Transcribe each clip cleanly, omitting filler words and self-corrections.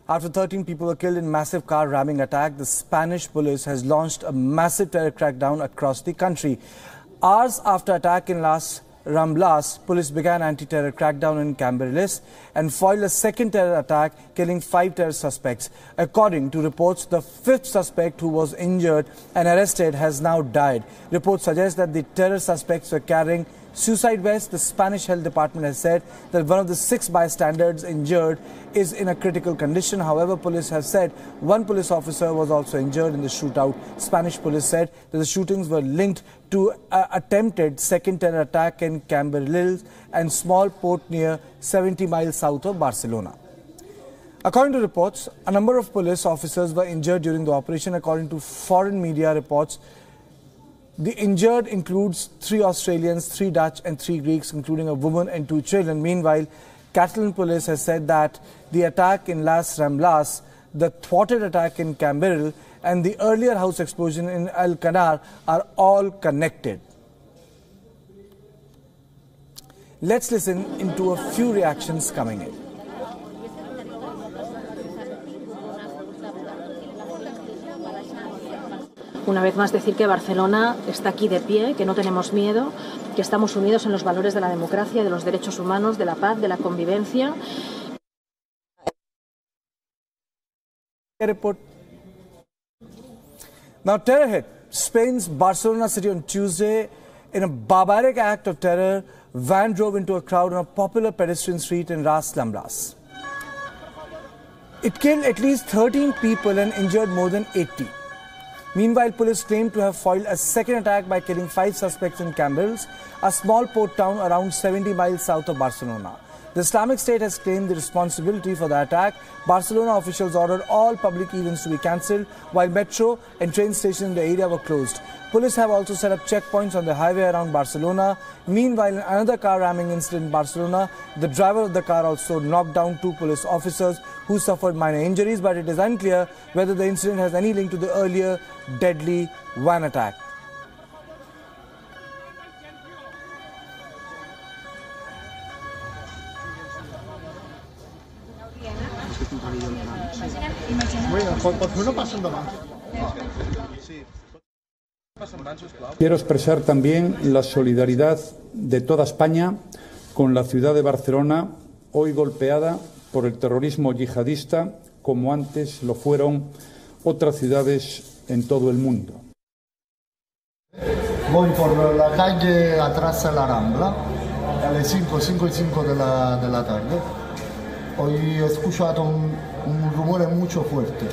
After 13 people were killed in massive car ramming attack, the Spanish police has launched a massive terror crackdown across the country. Hours after attack in Las Ramblas, police began anti-terror crackdown in Cambrils and foiled a second terror attack, killing 5 terror suspects. According to reports, the 5th suspect who was injured and arrested has now died. Reports suggest that the terror suspects were carrying suicide vests. The Spanish Health Department has said that one of the 6 bystanders injured is in a critical condition. However, police have said one police officer was also injured in the shootout. Spanish police said that the shootings were linked to an attempted second terror attack in Cambrils and small port near 70 miles south of Barcelona. According to reports, a number of police officers were injured during the operation. According to foreign media reports, the injured includes 3 Australians, 3 Dutch and 3 Greeks, including a woman and 2 children. Meanwhile, Catalan police has said that the attack in Las Ramblas, the thwarted attack in Cambrils and the earlier house explosion in Alcanar are all connected. Let's listen into a few reactions coming in. Una vez más decir que Barcelona está aquí de pie, que no tenemos miedo, que estamos unidos en los valores de la democracia, de los derechos humanos, de la paz, de la convivencia. Now, terror hit Spain's Barcelona city on Tuesday. In a barbaric act of terror, van drove into a crowd on a popular pedestrian street in Las Ramblas. It killed at least 13 people and injured more than 80. Meanwhile, police claim to have foiled a second attack by killing 5 suspects in Cambrils, a small port town around 70 miles south of Barcelona. The Islamic State has claimed the responsibility for the attack. Barcelona officials ordered all public events to be cancelled, while metro and train stations in the area were closed. Police have also set up checkpoints on the highway around Barcelona. Meanwhile, in another car ramming incident in Barcelona, the driver of the car also knocked down 2 police officers who suffered minor injuries, but it is unclear whether the incident has any link to the earlier deadly van attack. Quiero expresar también la solidaridad de toda España con la ciudad de Barcelona, hoy golpeada por el terrorismo yihadista, como antes lo fueron otras ciudades en todo el mundo. Voy por la calle atrás de la Rambla, a las 5:05 de la tarde. Hoy he escuchado un rumore mucho fuerte.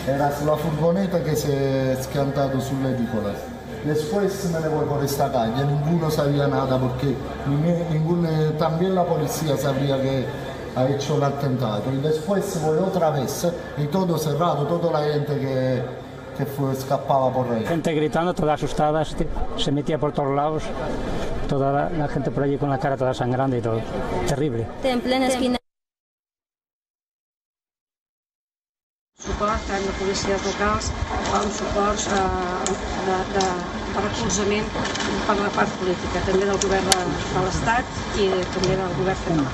Era la furgoneta que se ha schiantato sulle edícolas. Después me le voy por esta calle, ninguno sabía nada porque también la policía sabía que ha hecho el atentado. Y después voy otra vez y todo cerrado, toda la gente que escapaba por ahí. Gente gritando, toda asustada, se metía por todos lados, toda la gente por allí con la cara toda sangrando y todo. Terrible. En plena esquina. Suport tant de policies locals com suports de recolzament per la part política, també del govern de l'Estat i també del govern federal.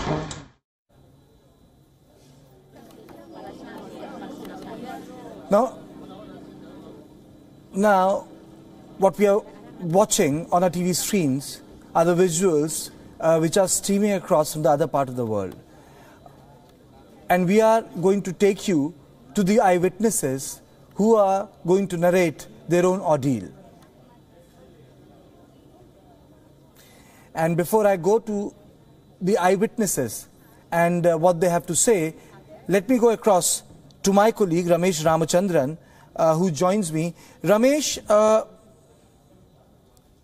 Now, what we are watching on our TV screens are the visuals which are streaming across from the other part of the world. And we are going to take you to the eyewitnesses who are going to narrate their own ordeal. And before I go to the eyewitnesses and what they have to say, let me go across to my colleague Ramesh Ramachandran, who joins me. Ramesh,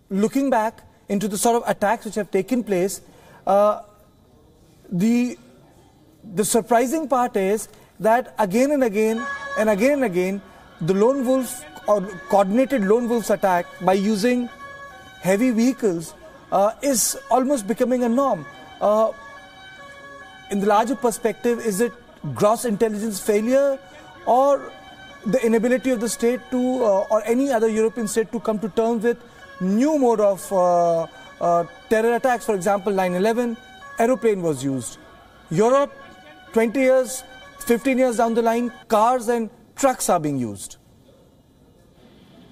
looking back into the sort of attacks which have taken place, the surprising part is that again and again, the lone wolf or coordinated lone wolf's attack by using heavy vehicles is almost becoming a norm. In the larger perspective, is it gross intelligence failure or the inability of the state to, or any other European state to come to terms with new mode of terror attacks? For example, 9/11, aeroplane was used. Europe, 20 years, 15 years down the line, cars and trucks are being used.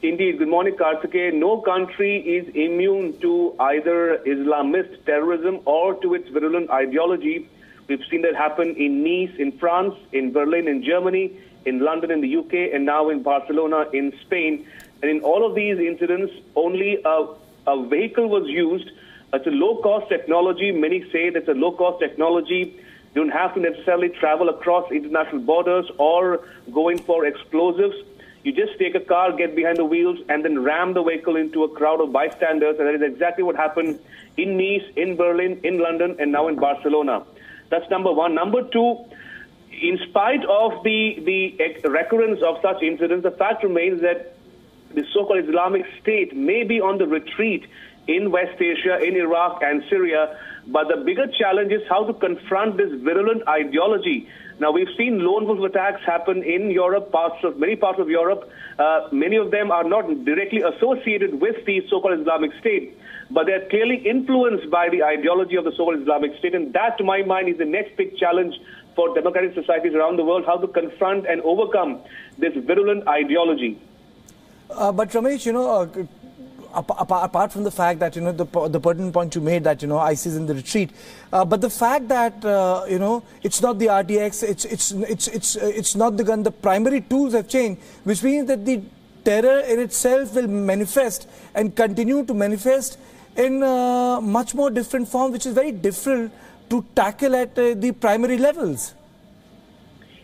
Indeed. Good morning, Karthikeyan. No country is immune to either Islamist terrorism or to its virulent ideology. We've seen that happen in Nice, in France, in Berlin, in Germany, in London, in the UK, and now in Barcelona, in Spain. And in all of these incidents, only a vehicle was used. It's a low-cost technology. Many say that's a low-cost technology. You don't have to necessarily travel across international borders or go in for explosives. You just take a car, get behind the wheels, and then ram the vehicle into a crowd of bystanders. And that is exactly what happened in Nice, in Berlin, in London, and now in Barcelona. That's number one. Number two, in spite of the recurrence of such incidents, the fact remains that the so-called Islamic State may be on the retreat in West Asia, in Iraq and Syria. But the bigger challenge is how to confront this virulent ideology. Now, we've seen lone wolf attacks happen in Europe, many parts of Europe. Many of them are not directly associated with the so-called Islamic State, but they're clearly influenced by the ideology of the so-called Islamic State. And that, to my mind, is the next big challenge for democratic societies around the world, how to confront and overcome this virulent ideology. But Ramesh, apart from the fact that, the pertinent point you made that, ISIS in the retreat, but the fact that, it's not the RTX, it's not the gun, the primary tools have changed, which means that the terror in itself will manifest and continue to manifest in much more different form, which is very different to tackle at the primary levels.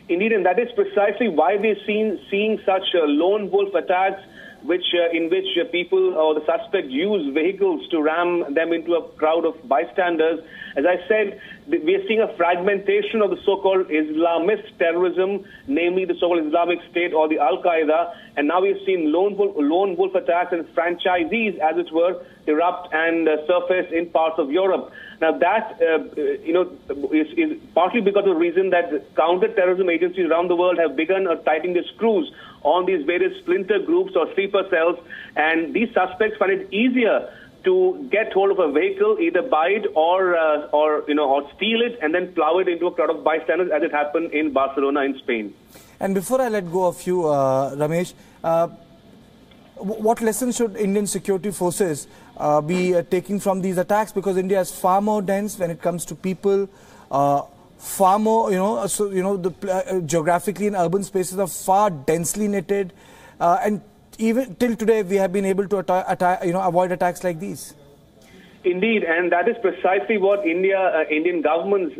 Indeed, and that is precisely why we're seeing such lone wolf attacks, in which people or the suspect use vehicles to ram them into a crowd of bystanders. As I said, we are seeing a fragmentation of the so-called Islamist terrorism, namely the so-called Islamic State or the Al-Qaeda, and now we've seen lone wolf attacks and franchisees, as it were, erupt and surface in parts of Europe. Now that, is partly because of the reason that counter-terrorism agencies around the world have begun tightening the screws on these various splinter groups or sleeper cells, and these suspects find it easier to get hold of a vehicle, either buy it or steal it and then plow it into a crowd of bystanders, as it happened in Barcelona in Spain. And before I let go of you, Ramesh, what lessons should Indian security forces be taking from these attacks? Because India is far more dense when it comes to people, far more, geographically in urban spaces are far densely knitted, and even till today we have been able to avoid attacks like these. Indeed, and that is precisely what Indian governments,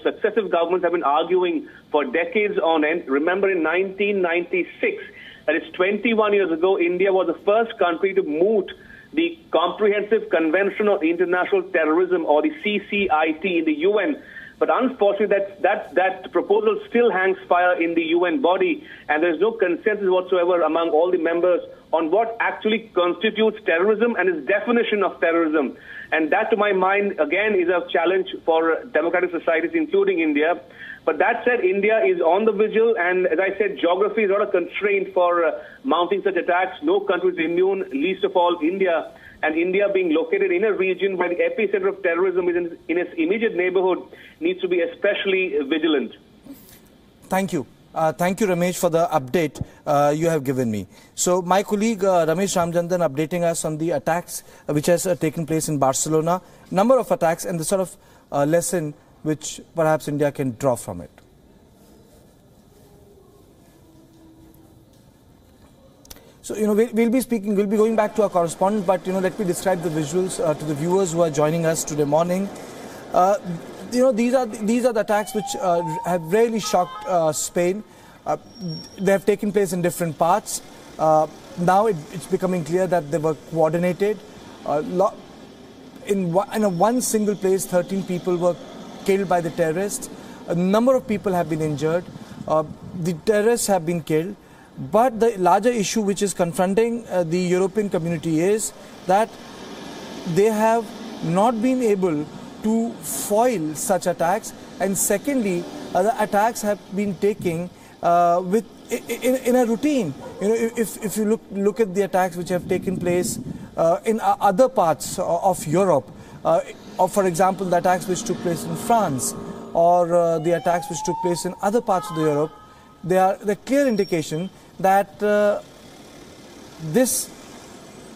successive governments have been arguing for decades on end. Remember, in 1996, that is 21 years ago, India was the first country to moot the Comprehensive Convention on International Terrorism, or the CCIT, in the UN. But unfortunately, that proposal still hangs fire in the UN body, and there is no consensus whatsoever among all the members on what actually constitutes terrorism and its definition of terrorism. And that, to my mind, again, is a challenge for democratic societies, including India. But that said, India is on the vigil, and as I said, geography is not a constraint for mounting such attacks. No country is immune, least of all India. And India, being located in a region where the epicenter of terrorism is in its immediate neighborhood, needs to be especially vigilant. Thank you. Thank you, Ramesh, for the update you have given me. So my colleague Ramesh Ramjandan updating us on the attacks which has taken place in Barcelona, number of attacks and the sort of lesson which perhaps India can draw from it. So, we'll be going back to our correspondent, but, let me describe the visuals to the viewers who are joining us today morning. These are the attacks which have really shocked Spain. They have taken place in different parts. Now it's becoming clear that they were coordinated. In one single place, 13 people were killed by the terrorists. A number of people have been injured. The terrorists have been killed. But the larger issue which is confronting the European community is that they have not been able to foil such attacks, and secondly, the attacks have been taken in a routine. If you look at the attacks which have taken place in other parts of Europe, or for example the attacks which took place in France, or the attacks which took place in other parts of Europe, they are the clear indication that this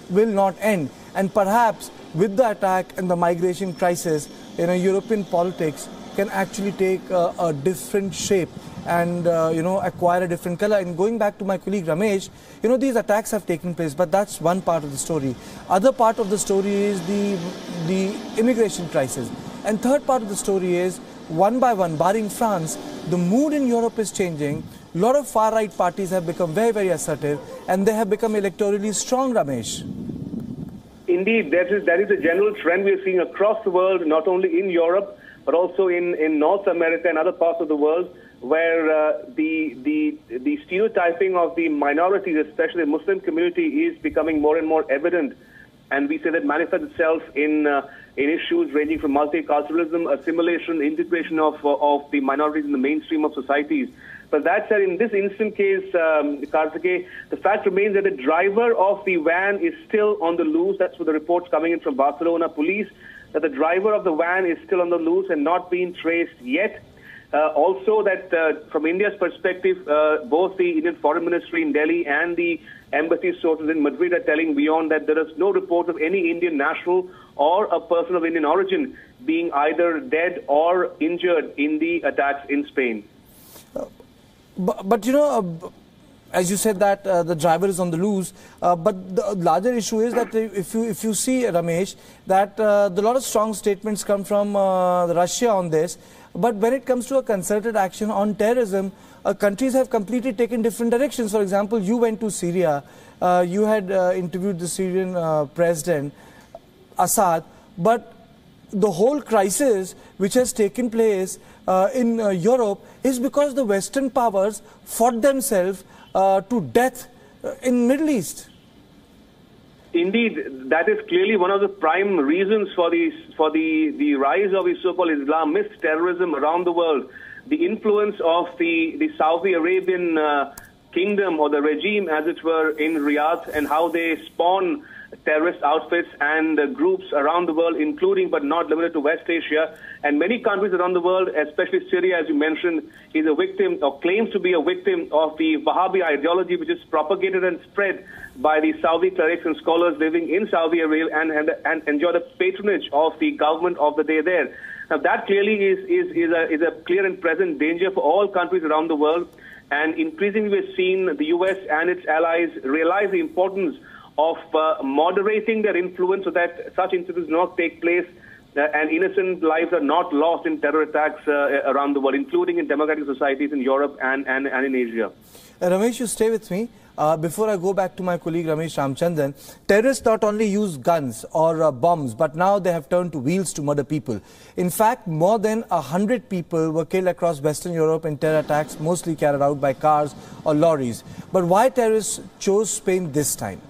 will not end. And perhaps with the attack and the migration crisis, European politics can actually take a different shape and acquire a different color. And going back to my colleague Ramesh, these attacks have taken place, but that's one part of the story. Other part of the story is the immigration crisis. And third part of the story is, one by one, barring France, the mood in Europe is changing. A lot of far-right parties have become very, very assertive, and they have become electorally strong, Ramesh. Indeed, that is a general trend we are seeing across the world, not only in Europe, but also in North America and other parts of the world, where the stereotyping of the minorities, especially the Muslim community, is becoming more and more evident. And we say that manifests itself in issues ranging from multiculturalism, assimilation, integration of the minorities in the mainstream of societies. But that said, in this instant case, Karthike, the fact remains that the driver of the van is still on the loose. That's what the reports coming in from Barcelona police, that the driver of the van is still on the loose and not being traced yet. Also that from India's perspective, both the Indian Foreign Ministry in Delhi and the embassy sources in Madrid are telling WION that there is no report of any Indian national or a person of Indian origin being either dead or injured in the attacks in Spain. But as you said that the driver is on the loose, but the larger issue is that if you see, Ramesh, that a lot of strong statements come from Russia on this, but when it comes to a concerted action on terrorism, countries have completely taken different directions. For example, you went to Syria, you had interviewed the Syrian president, Assad, but the whole crisis which has taken place in Europe is because the Western powers fought themselves to death in Middle East. Indeed, that is clearly one of the prime reasons for the rise of the so-called Islamist terrorism around the world. The influence of the Saudi Arabian kingdom, or the regime as it were, in Riyadh, and how they spawn terrorist outfits and groups around the world, including but not limited to West Asia. And many countries around the world, especially Syria, as you mentioned, is a victim, or claims to be a victim, of the Wahhabi ideology, which is propagated and spread by the Saudi clerics and scholars living in Saudi Arabia and enjoy the patronage of the government of the day there. Now, that clearly is a clear and present danger for all countries around the world. And increasingly, we've seen the U.S. and its allies realize the importance of moderating their influence so that such incidents do not take place and innocent lives are not lost in terror attacks around the world, including in democratic societies in Europe and in Asia. Ramesh, you stay with me. Before I go back to my colleague Ramesh Ramchandran, terrorists not only use guns or bombs, but now they have turned to wheels to murder people. In fact, more than 100 people were killed across Western Europe in terror attacks, mostly carried out by cars or lorries. But why terrorists chose Spain this time?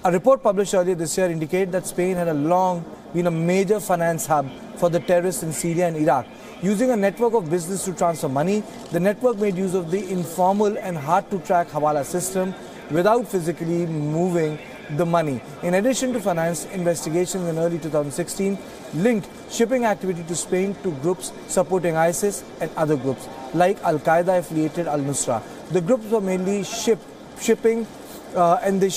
A report published earlier this year indicated that Spain had long been a major finance hub for the terrorists in Syria and Iraq. Using a network of business to transfer money, the network made use of the informal and hard-to-track Hawala system without physically moving the money. In addition to finance, investigations in early 2016 linked shipping activity to Spain to groups supporting ISIS and other groups like Al-Qaeda-affiliated Al-Nusra. The groups were mainly shipping and they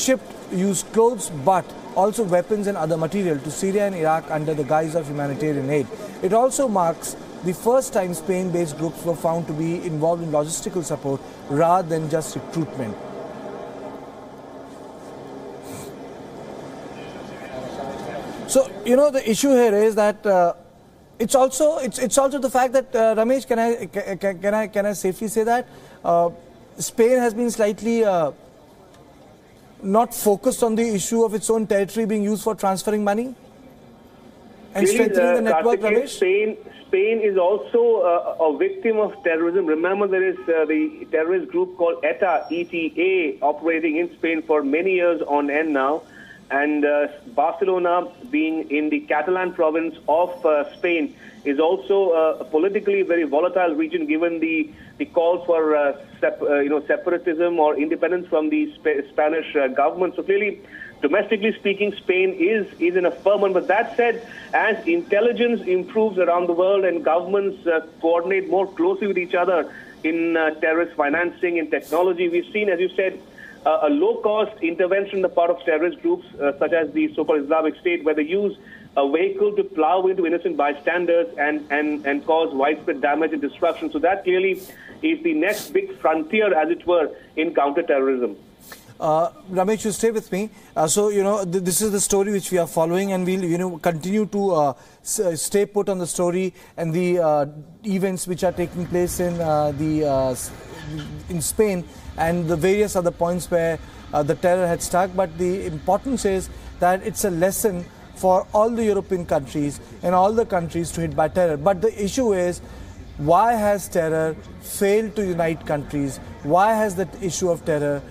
used clothes but also weapons and other material to Syria and Iraq under the guise of humanitarian aid. It also marks the first time Spain-based groups were found to be involved in logistical support rather than just recruitment. So, the issue here is that it's also the fact that Ramesh, can I safely say that Spain has been slightly not focused on the issue of its own territory being used for transferring money and strengthening the network, Ramesh? Spain is also a victim of terrorism. Remember, there is the terrorist group called ETA, ETA, operating in Spain for many years on end now. And Barcelona, being in the Catalan province of Spain, is also a politically very volatile region, given the calls for separatism or independence from the Spanish government. So clearly, domestically speaking, Spain is in a firm one. But that said, as intelligence improves around the world and governments coordinate more closely with each other in terrorist financing, in technology, we've seen, as you said, a low-cost intervention on the part of terrorist groups such as the so-called Islamic State, where they use a vehicle to plow into innocent bystanders and cause widespread damage and destruction. So that clearly is the next big frontier, as it were, in counter-terrorism. Ramesh, you stay with me. So, this is the story which we are following, and we'll, continue to stay put on the story and the events which are taking place in in Spain and the various other points where the terror had struck. But the importance is that it's a lesson for all the European countries and all the countries to hit by terror. But the issue is, why has terror failed to unite countries? Why has the issue of terror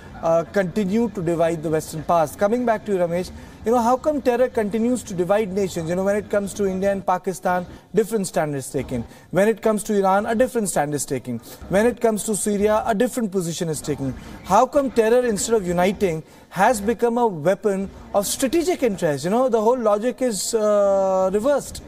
continued to divide the Western past? Coming back to you, Ramesh, how come terror continues to divide nations? When it comes to India and Pakistan, different standards taken. When it comes to Iran, a different stand is taken. When it comes to Syria, a different position is taken. How come terror, instead of uniting, has become a weapon of strategic interest? The whole logic is reversed.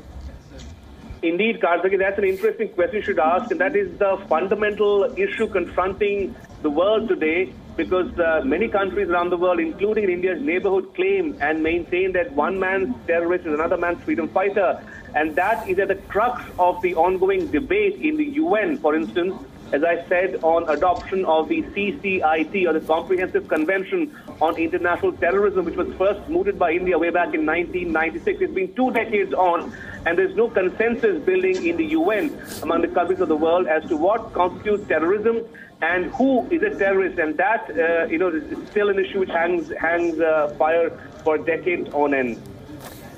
Indeed, Karthik, that's an interesting question you should ask, and that is the fundamental issue confronting the world today, because many countries around the world, including India's neighborhood, claim and maintain that one man's terrorist is another man's freedom fighter. And that is at the crux of the ongoing debate in the UN, for instance, as I said, on adoption of the CCIT, or the Comprehensive Convention on International Terrorism, which was first mooted by India way back in 1996. It's been 2 decades on, and there's no consensus building in the UN among the countries of the world as to what constitutes terrorism and who is a terrorist. And that, is still an issue which hangs fire for decades on end.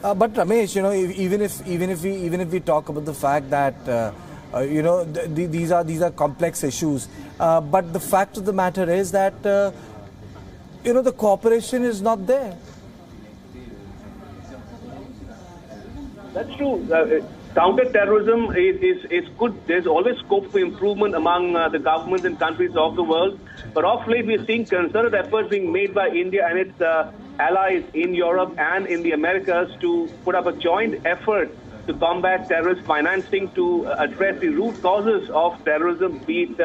But Ramesh, even if we talk about the fact that these are complex issues, but the fact of the matter is that the cooperation is not there. That's true. Counter-terrorism is good. There's always scope for improvement among the governments and countries of the world. But of late, we're seeing concerted efforts being made by India and its allies in Europe and in the Americas to put up a joint effort to combat terrorist financing, to address the root causes of terrorism, be it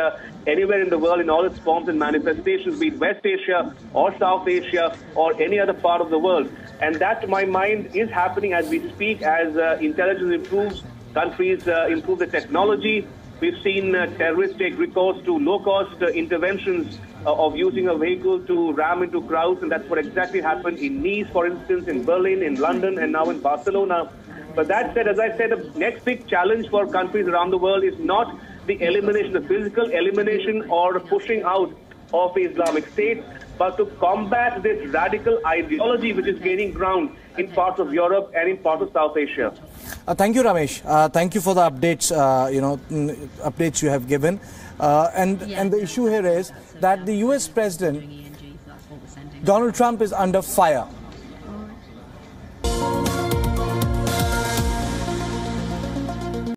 anywhere in the world in all its forms and manifestations, be it West Asia or South Asia or any other part of the world. And that, to my mind, is happening as we speak, as intelligence improves, countries improve the technology. We've seen terrorists take recourse to low-cost interventions of using a vehicle to ram into crowds, and that's what exactly happened in Nice, for instance, in Berlin, in London, and now in Barcelona. But that said, as I said, the next big challenge for countries around the world is not the elimination, the physical elimination or pushing out of the Islamic State, but to combat this radical ideology which is gaining ground in parts of Europe and in parts of South Asia. Thank you, Ramesh. Thank you for the updates, updates you have given. And the issue here is that the US President, Donald Trump, is under fire.